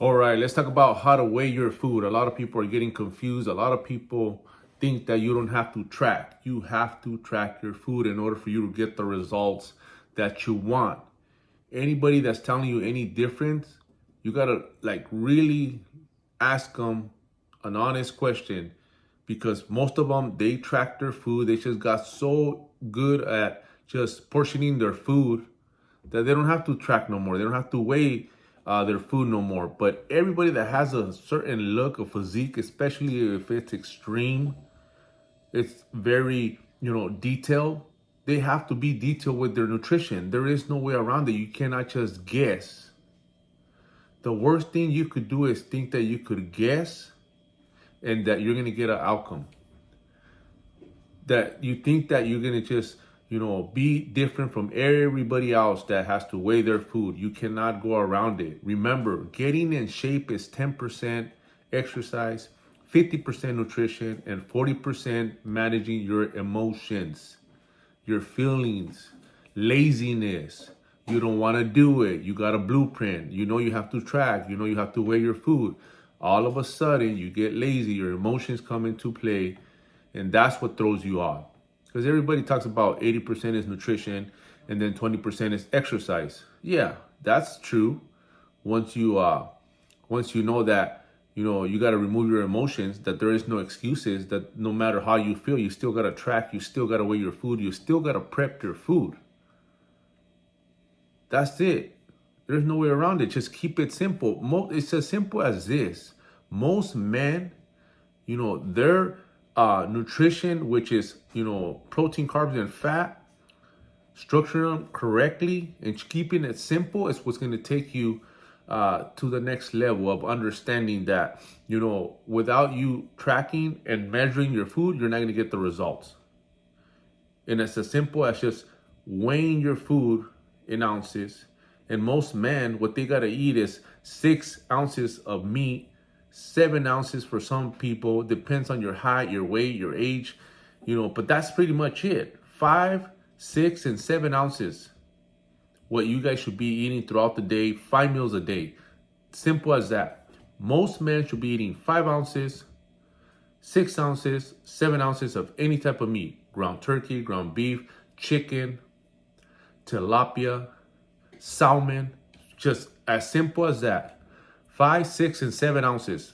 All right, let's talk about how to weigh your food. A lot of people are getting confused. A lot of people think that you don't have to track. You have to track your food in order for you to get the results that you want. Anybody that's telling you any difference, you gotta like really ask them an honest question, because most of them, they track their food. They just got so good at just portioning their food that they don't have to track no more. They don't have to weigh their food no more. But everybody that has a certain look, a physique, especially if it's extreme, it's very, detailed. They have to be detailed with their nutrition. There is no way around it. You cannot just guess. The worst thing you could do is think that you could guess and that you're gonna get an outcome. That you think that you're gonna just, be different from everybody else that has to weigh their food. You cannot go around it. Remember, getting in shape is 10% exercise, 50% nutrition, and 40% managing your emotions, your feelings, laziness. You don't want to do it. You got a blueprint. You know you have to track. You know you have to weigh your food. All of a sudden, you get lazy. Your emotions come into play, and that's what throws you off. Because everybody talks about 80% is nutrition and then 20% is exercise. Yeah, that's true. Once you know that, you got to remove your emotions, that there is no excuses, that no matter how you feel, you still got to track, you still got to weigh your food, you still got to prep your food. That's it. There's no way around it. Just keep it simple. It's as simple as this. Most men, their nutrition, which is, protein, carbs, and fat, structuring them correctly and keeping it simple is what's going to take you to the next level of understanding that, without you tracking and measuring your food, you're not going to get the results. And it's as simple as just weighing your food in ounces. And most men, what they got to eat is 6 ounces of meat, 7 ounces for some people. Depends on your height, your weight, your age, but that's pretty much it. 5, 6, and 7 ounces. What you guys should be eating throughout the day, 5 meals a day. Simple as that. Most men should be eating 5 ounces, 6 ounces, 7 ounces of any type of meat. Ground turkey, ground beef, chicken, tilapia, salmon. Just as simple as that. 5, 6, and 7 ounces.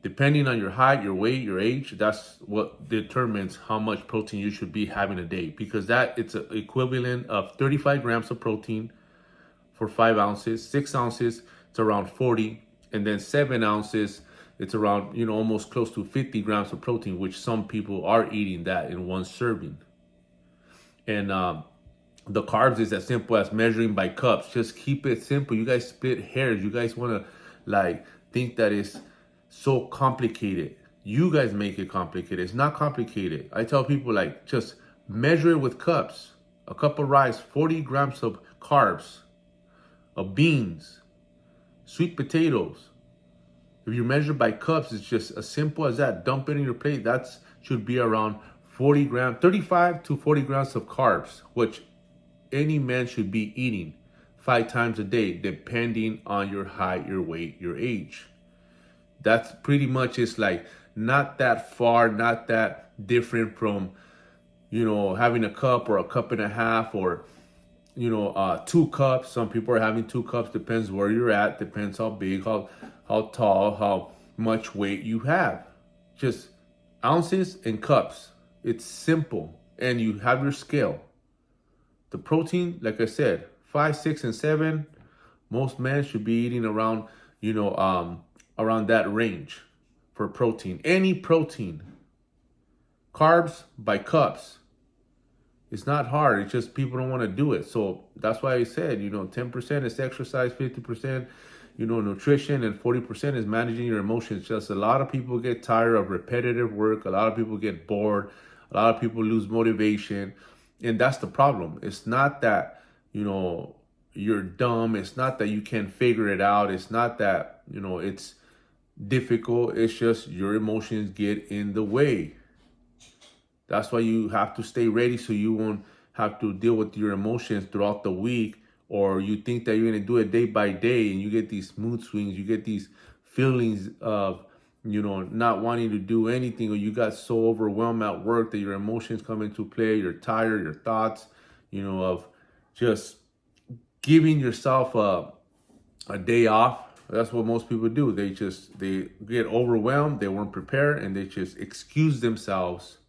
Depending on your height, your weight, your age, that's what determines how much protein you should be having a day. Because it's an equivalent of 35 grams of protein for 5 ounces. 6 ounces, it's around 40. And then 7 ounces, it's around, almost close to 50 grams of protein, which some people are eating that in one serving. And the carbs is as simple as measuring by cups. Just keep it simple. You guys split hairs. You guys want to think that it's so complicated. You guys make it complicated. It's not complicated. I tell people just measure it with cups. A cup of rice, 40 grams of carbs, of beans, sweet potatoes. If you measure by cups, it's just as simple as that. Dump it in your plate. That should be around 40 grams, 35 to 40 grams of carbs, which any man should be eating 5 times a day, depending on your height, your weight, your age. That's pretty much, it's not that far, not that different from, having a cup or a cup and a half or, 2 cups. Some people are having 2 cups, depends where you're at, depends how big, how tall, how much weight you have. Just ounces and cups. It's simple. And you have your scale. The protein, like I said, 5, 6, and 7. Most men should be eating around, around that range for protein. Any protein. Carbs by cups. It's not hard. It's just people don't want to do it. So that's why I said, 10% is exercise, 50%, nutrition, and 40% is managing your emotions. Just a lot of people get tired of repetitive work. A lot of people get bored. A lot of people lose motivation. And that's the problem. It's not that, you're dumb. It's not that you can't figure it out. It's not that, it's difficult. It's just your emotions get in the way. That's why you have to stay ready so you won't have to deal with your emotions throughout the week or you think that you're going to do it day by day, and you get these mood swings, you get these feelings of, not wanting to do anything, or you got so overwhelmed at work that your emotions come into play, you're tired, your thoughts, of just giving yourself a day off. That's what most people do. They get overwhelmed, they weren't prepared, and they just excuse themselves,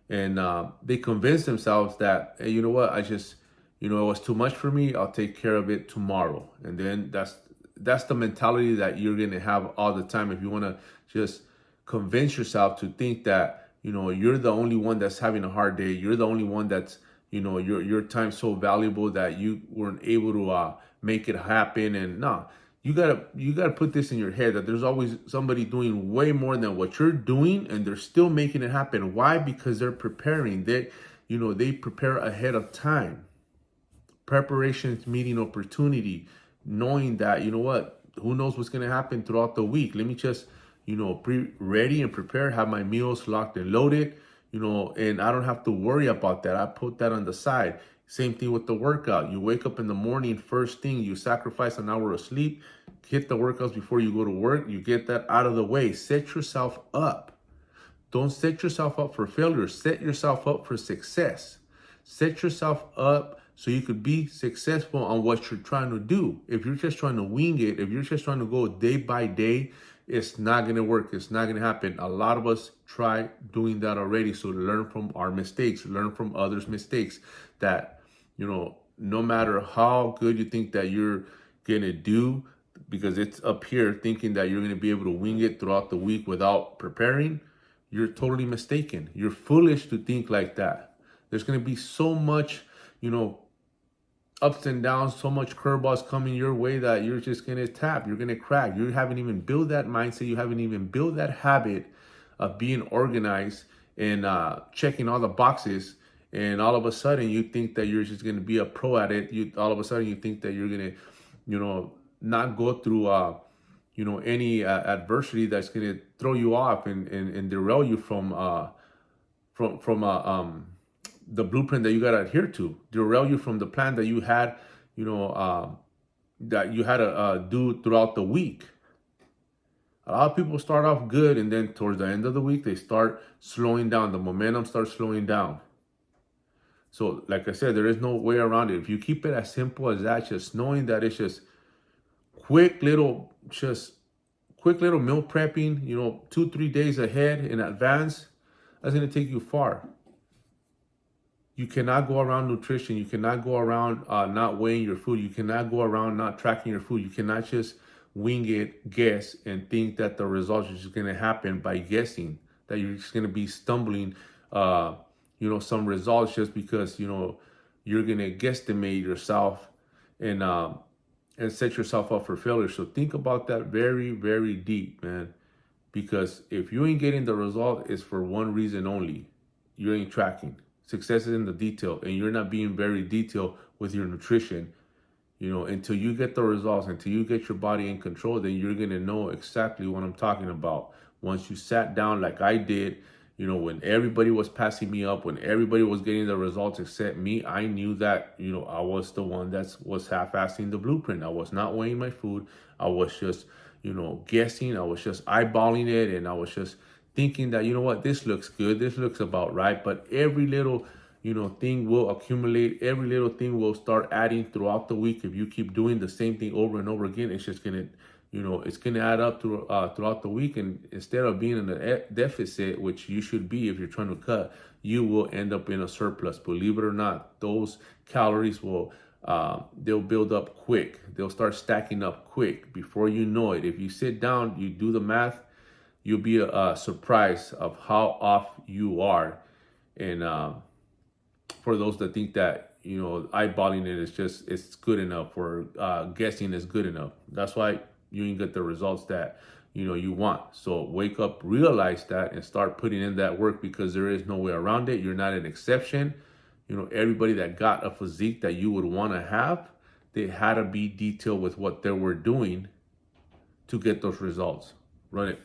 and they convince themselves that, hey, you know what, it was too much for me, I'll take care of it tomorrow. And then that's the mentality that you're gonna have all the time if you want to just convince yourself to think that, you're the only one that's having a hard day, you're the only one that's, your time's so valuable that you weren't able to make it happen. And no, you gotta put this in your head that there's always somebody doing way more than what you're doing, and they're still making it happen. Why? Because they're preparing. They prepare ahead of time. Preparation is meeting opportunity, knowing that, who knows what's going to happen throughout the week. Let me just, be ready and prepare, have my meals locked and loaded, and I don't have to worry about that. I put that on the side. Same thing with the workout. You wake up in the morning, first thing, you sacrifice an hour of sleep, hit the workouts before you go to work, you get that out of the way. Set yourself up. Don't set yourself up for failure. Set yourself up for success. Set yourself up so you could be successful on what you're trying to do. If you're just trying to wing it, if you're just trying to go day by day, it's not going to work. It's not going to happen. A lot of us try doing that already. So learn from our mistakes, learn from others' mistakes, that, no matter how good you think that you're going to do, because it's up here thinking that you're going to be able to wing it throughout the week without preparing, you're totally mistaken. You're foolish to think like that. There's going to be so much, ups and downs, so much curveballs coming your way that you're just going to tap. You're going to crack. You haven't even built that mindset. You haven't even built that habit of being organized and checking all the boxes. And all of a sudden, you think that you're just going to be a pro at it. All of a sudden, you think that you're going to, not go through, any adversity that's going to throw you off and derail you from the blueprint that you got to adhere to, derail you from the plan that you had, that you had to do throughout the week. A lot of people start off good, and then towards the end of the week, they start slowing down. The momentum starts slowing down. So, like I said, there is no way around it. If you keep it as simple as that, just knowing that it's just quick little meal prepping, 2-3 days ahead in advance, that's going to take you far. You cannot go around nutrition. You cannot go around not weighing your food. You cannot go around not tracking your food. You cannot just wing it, guess, and think that the results are just going to happen by guessing, that you're just going to be stumbling, some results just because, you're going to guesstimate yourself and set yourself up for failure. So think about that very, very deep, man. Because if you ain't getting the result, it's for one reason only. You ain't tracking. Success is in the detail, and you're not being very detailed with your nutrition. Until you get the results, until you get your body in control, then you're going to know exactly what I'm talking about. Once you sat down like I did, when everybody was passing me up, when everybody was getting the results except me, I knew that, I was the one that was half-assing the blueprint. I was not weighing my food. I was just, guessing. I was just eyeballing it, and I was just thinking that, this looks good. This looks about right. But every little, thing will accumulate. Every little thing will start adding throughout the week. If you keep doing the same thing over and over again, it's just going to, it's going to add up throughout the week. And instead of being in a deficit, which you should be if you're trying to cut, you will end up in a surplus. Believe it or not, those calories will, they'll build up quick. They'll start stacking up quick before you know it. If you sit down, you do the math, you'll be surprised of how off you are. And for those that think that, eyeballing it is it's good enough, or guessing is good enough, that's why you ain't get the results that, you want. So wake up, realize that, and start putting in that work, because there is no way around it. You're not an exception. Everybody that got a physique that you would want to have, they had to be detailed with what they were doing to get those results. Run it.